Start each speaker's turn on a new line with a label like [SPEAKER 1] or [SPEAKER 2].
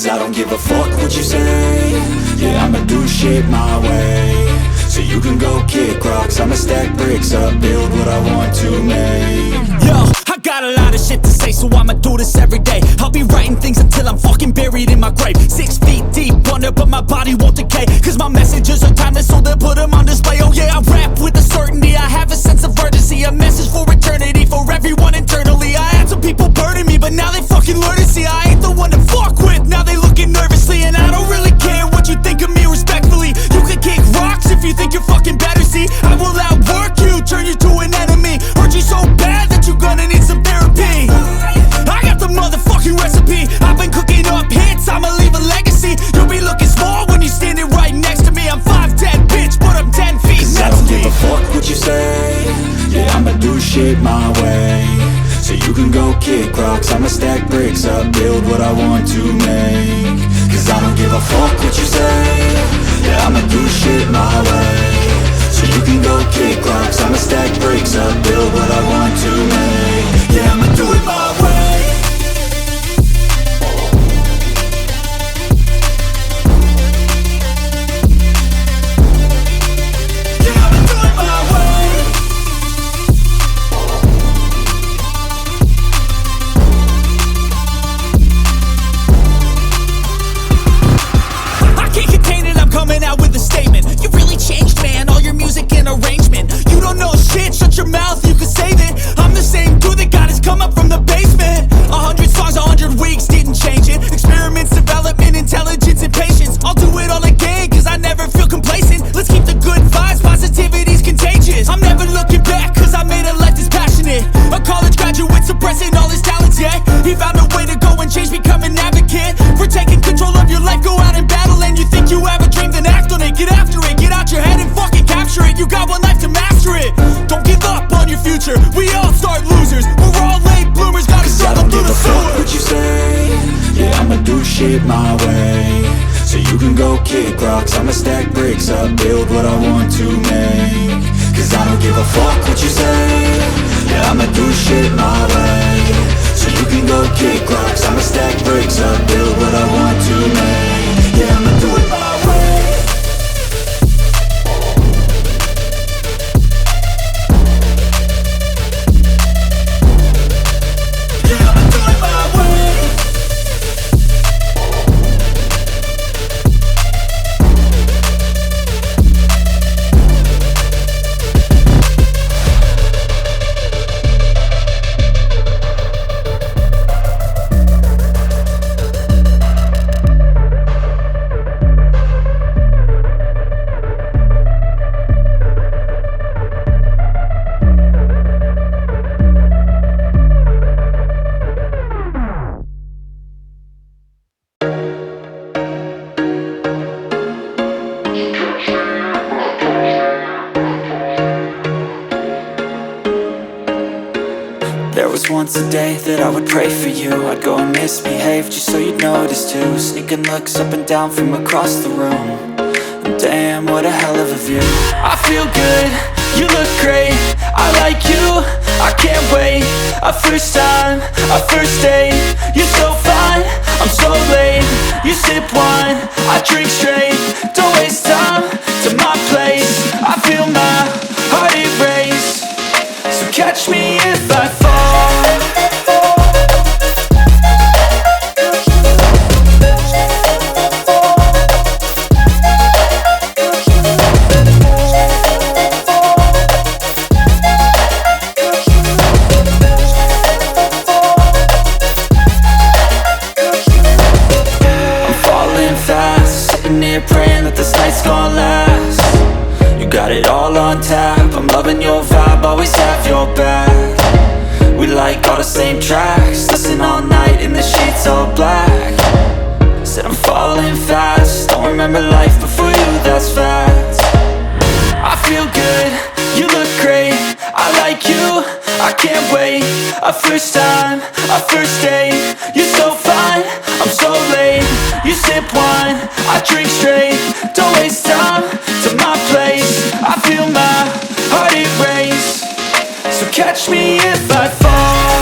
[SPEAKER 1] Cause I don't give a fuck what you say. Yeah, I'ma do shit my way. So you can go kick rocks, I'ma stack bricks up, build what I want to make.
[SPEAKER 2] Yo, I got a lot of shit to say, so I'ma do this every day. I'll be writing things until I'm fucking buried in my grave. 6 feet deep under, but my body won't decay. Cause my messages are timeless, so they'll put them on display. Oh yeah, I rap with a certainty, I have a sense of urgency. A message for eternity, for everyone internally. I had some people burning me, but now they fucking learn to see I ain't the one to fuck with, now they looking nervously. And I don't really care what you think of me, respectfully. You can kick rocks if you think you're fucking better, see. I will outwork you, turn you to an enemy. Hurt you so bad that you're gonna need some therapy. I got the motherfucking recipe. I've been cooking up hits, I'ma leave a legacy. You'll be looking small when you're standing right next to me. I'm 5'10", bitch, but I'm 10 feet
[SPEAKER 1] Cause
[SPEAKER 2] next
[SPEAKER 1] I don't
[SPEAKER 2] to me.
[SPEAKER 1] give a fuck what you say. Yeah, I'ma do shit my way. So you can go kick rocks, I'ma stack bricks up, build what I want to make. Cause I don't give a fuck what you say. Yeah, I'ma do shit my way. So you can go kick rocks, I'ma stack bricks up, build what I want to make. Yeah, I'ma do it my way.
[SPEAKER 2] Coming out with a statement. You really changed, man, all your music and arrangement. You don't know shit, shut your mouth, you can save it. I'm the same dude that got his come up from the basement. 100 songs, 100 weeks, didn't change it. Experiments, development, intelligence, and patience. I'll do it all again, cause I never feel complacent. Let's keep the good vibes, positivity's contagious. I'm never looking back, cause I made a life that's passionate. A college graduate suppressing all his talents, yeah. He found a way to go and change, become an advocate. For taking control of your life, go out and battle. And you think you have a dream, then act on it. Get after it, get out your head and fucking capture it. You got one life to master it. Don't give up on your future, we all start losers. We're all late bloomers, gotta struggle through the sewer.
[SPEAKER 1] What you say? Yeah, I'ma do shit my way. So you can go kick rocks, I'ma stack bricks up, build what I want to make. Cause I don't give a fuck what you say. Yeah, I'ma do shit my way. So you can go kick rocks, I'ma stack bricks up, build what I want to make. Yeah, I'ma do it my way. There was once a day that I would pray for you. I'd go and misbehave just so you'd notice too. Sneaking looks up and down from across the room. And damn, what a hell of a view. I feel good, you look great, I like you, I can't wait. A first time, a first date, you're so fine, I'm so late. You sip wine, I drink straight. Don't waste time to my place. I feel my heart erase. So catch me if I fall. Praying that this night's gonna last. You got it all on tap, I'm loving your vibe, always have your back. We like all the same tracks, listen all night in the sheets all black. Said I'm falling fast, don't remember life before you, that's fact. I feel good, you look great, I like you, I can't wait. A first time, a first date, you're so fine, I'm so late. You sip wine, I drink straight. Don't waste time to my place. I feel my heart erase. So catch me if I fall.